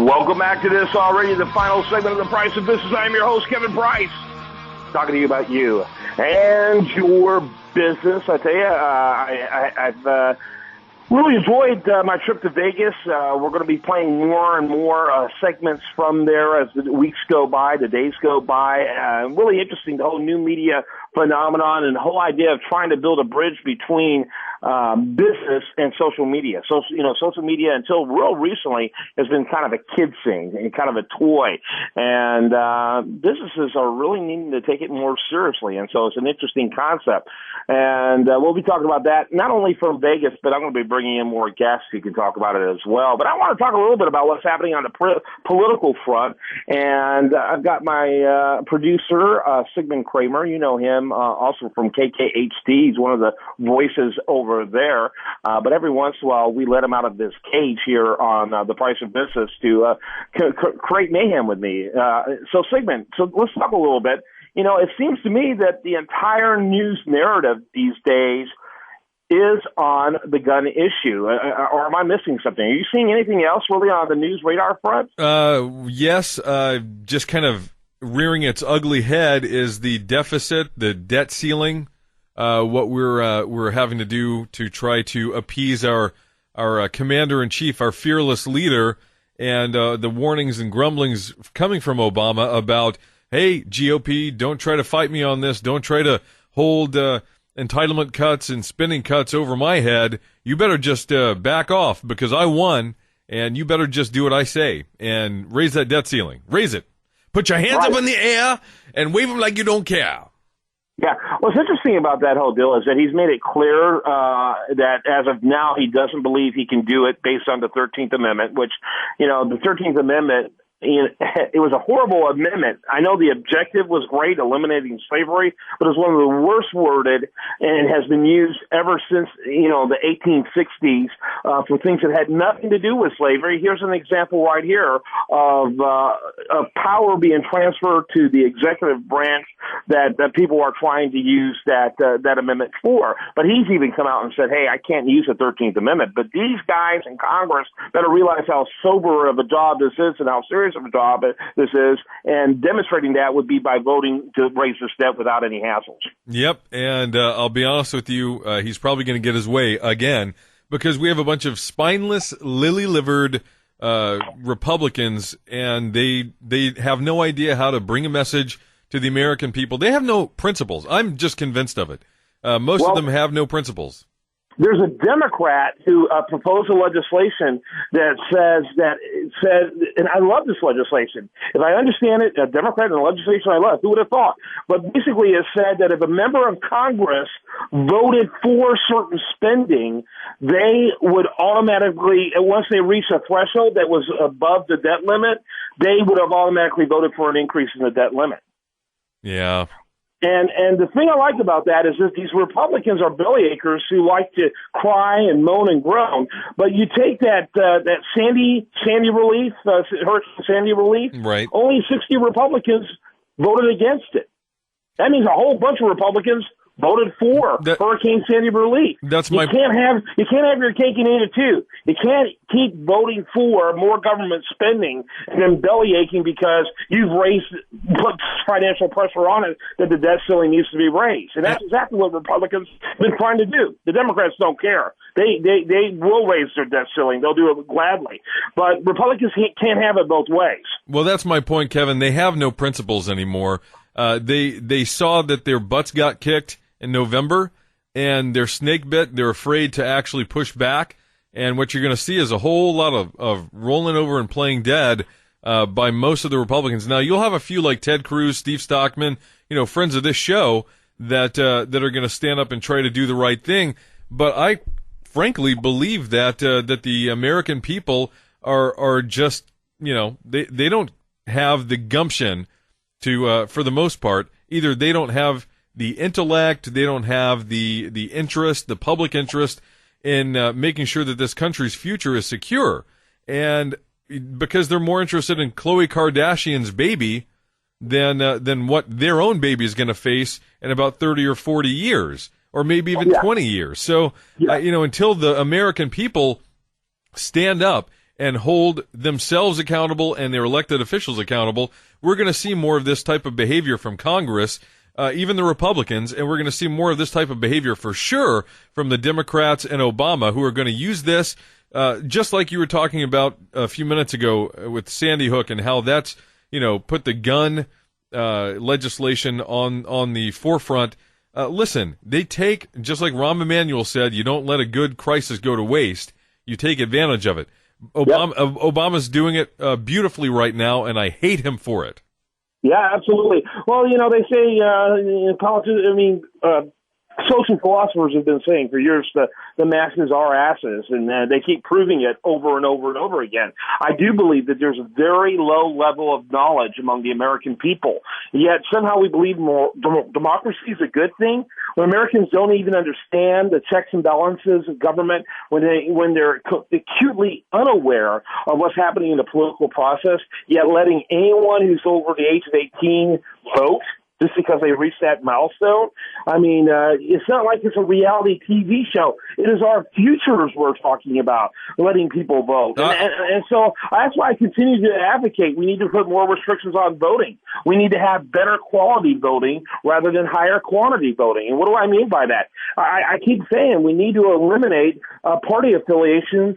Welcome back to this already, the final segment of The Price of Business. I'm your host, Kevin Price, talking to you about you and your business. I tell you, I've really enjoyed my trip to Vegas. We're going to be playing more and more segments from there as the weeks go by, the days go by. Really interesting, the whole new media phenomenon and the whole idea of trying to build a bridge between business and social media. So, social media until real recently has been kind of a kid thing and kind of a toy. And businesses are really needing to take it more seriously. And so it's an interesting concept. And we'll be talking about that not only from Vegas, but I'm going to be bringing in more guests who can talk about it as well. But I want to talk a little bit about what's happening on the political front. And I've got my producer, Sigmund Kramer. You know him also from KKHD. He's one of the voices over there. But every once in a while, we let him out of this cage here on The Price of Business to create mayhem with me. So Sigmund, let's talk a little bit. It seems to me that the entire news narrative these days is on the gun issue. Or am I missing something? Are you seeing anything else really on the news radar front? Yes. Just kind of rearing its ugly head is the deficit, the debt ceiling, what we're having to do to try to appease our commander-in-chief, our fearless leader, and the warnings and grumblings coming from Obama about, hey, GOP, don't try to fight me on this. Don't try to hold entitlement cuts and spending cuts over my head. You better just back off because I won, and you better just do what I say and raise that debt ceiling. Raise it. Put your hands up in the air and wave them like you don't care. Yeah. What's interesting about that whole deal is that he's made it clear that as of now he doesn't believe he can do it based on the 13th Amendment, which, the 13th Amendment, it was a horrible amendment. I know the objective was great, eliminating slavery, but it's one of the worst worded and has been used ever since, the 1860s for things that had nothing to do with slavery. Here's an example right here of power being transferred to the executive branch that people are trying to use that amendment for. But he's even come out and said, hey, I can't use the 13th Amendment. But these guys in Congress better realize how sober of a job this is and how serious of a job this is, and demonstrating that would be by voting to raise this debt without any hassles. Yep, and I'll be honest with you, he's probably going to get his way again because we have a bunch of spineless, lily-livered Republicans, and they have no idea how to bring a message to the American people. They have no principles. I'm just convinced of it. Most of them have no principles. There's a Democrat who proposed a legislation that says, and I love this legislation. If I understand it, a Democrat in the legislation I love, who would have thought? But basically it said that if a member of Congress voted for certain spending, they would automatically, once they reached a threshold that was above the debt limit, they would have automatically voted for an increase in the debt limit. Yeah. And the thing I like about that is that these Republicans are bellyachers who like to cry and moan and groan. But you take that Sandy relief, Hurricane Sandy relief, right? Only 60 Republicans voted against it. That means a whole bunch of Republicans voted for Hurricane Sandy relief. You can't have your cake and eat it too. You can't keep voting for more government spending and then belly aching because you've put financial pressure on it that the debt ceiling needs to be raised. And that's exactly what Republicans have been trying to do. The Democrats don't care. They will raise their debt ceiling. They'll do it gladly. But Republicans can't have it both ways. Well, that's my point, Kevin. They have no principles anymore. They saw that their butts got kicked in November, and they're snake bit. They're afraid to actually push back. And what you're going to see is a whole lot of rolling over and playing dead by most of the Republicans. Now, you'll have a few like Ted Cruz, Steve Stockman, friends of this show that are going to stand up and try to do the right thing. But I frankly believe that the American people are just, they don't have the gumption to, for the most part, either they don't have the intellect, they don't have the interest, the public interest in making sure that this country's future is secure. And because they're more interested in Khloe Kardashian's baby than what their own baby is going to face in about 30 or 40 years. or maybe even 20 years. So, until the American people stand up and hold themselves accountable and their elected officials accountable, we're going to see more of this type of behavior from Congress, even the Republicans, and we're going to see more of this type of behavior for sure from the Democrats and Obama, who are going to use this, just like you were talking about a few minutes ago with Sandy Hook and how that's, put the gun legislation on the forefront. Listen, they take, just like Rahm Emanuel said, you don't let a good crisis go to waste. You take advantage of it. Obama's doing it beautifully right now, and I hate him for it. Yeah, absolutely. Well, they say in politics, social philosophers have been saying for years that the masses are asses, and they keep proving it over and over and over again. I do believe that there's a very low level of knowledge among the American people, yet somehow we believe more democracy is a good thing. When Americans don't even understand the checks and balances of government, when they're acutely unaware of what's happening in the political process, yet letting anyone who's over the age of 18 vote just because they reached that milestone. It's not like it's a reality TV show. It is our futures we're talking about, letting people vote. And so that's why I continue to advocate we need to put more restrictions on voting. We need to have better quality voting rather than higher quantity voting. And what do I mean by that? I keep saying we need to eliminate party affiliation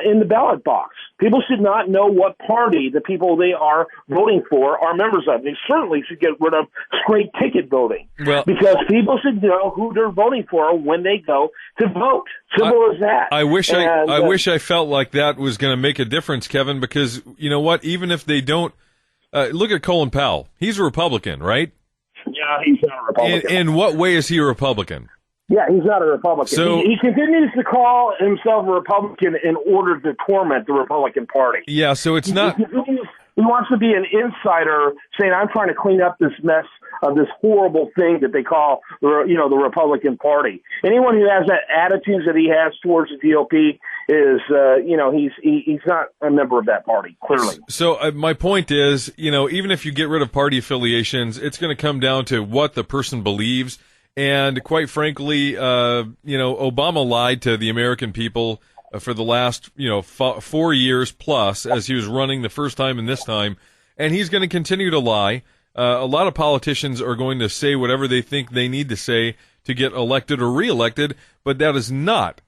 in the ballot box. People should not know what party the people they are voting for are members of. They certainly should get rid of straight ticket voting, because people should know who they're voting for when they go to vote. Simple as that. I wish I felt like that was going to make a difference, Kevin, because you know what? Even if they don't, look at Colin Powell. He's a Republican, right? Yeah, he's not a Republican. In what way is he a Republican? Yeah, he's not a Republican. So, he continues to call himself a Republican in order to torment the Republican Party. Yeah, so it's not... He wants to be an insider saying, I'm trying to clean up this mess of this horrible thing that they call, the Republican Party. Anyone who has that attitude that he has towards the GOP is, he's not a member of that party, clearly. So my point is, even if you get rid of party affiliations, it's going to come down to what the person believes. And quite frankly, Obama lied to the American people for the last, 4 years plus as he was running the first time and this time. And he's going to continue to lie. A lot of politicians are going to say whatever they think they need to say to get elected or reelected, but that is not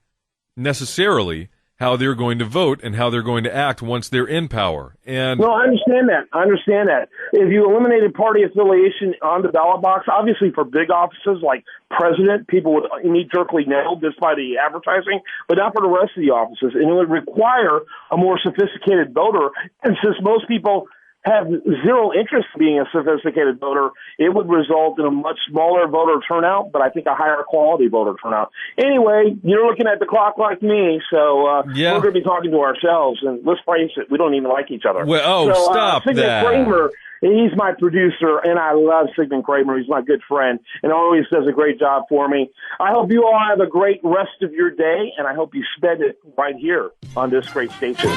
necessarily how they're going to vote and how they're going to act once they're in power. And no, I understand that. If you eliminated party affiliation on the ballot box, obviously for big offices like president, people would immediately know just by the advertising, but not for the rest of the offices. And it would require a more sophisticated voter. And since most people have zero interest in being a sophisticated voter, it would result in a much smaller voter turnout, but I think a higher quality voter turnout. Anyway, you're looking at the clock like me, so we're going to be talking to ourselves, and let's face it, we don't even like each other. Well, stop Sigmund that. Kramer, he's my producer, and I love Sigmund Kramer. He's my good friend, and always does a great job for me. I hope you all have a great rest of your day, and I hope you spend it right here on this great station.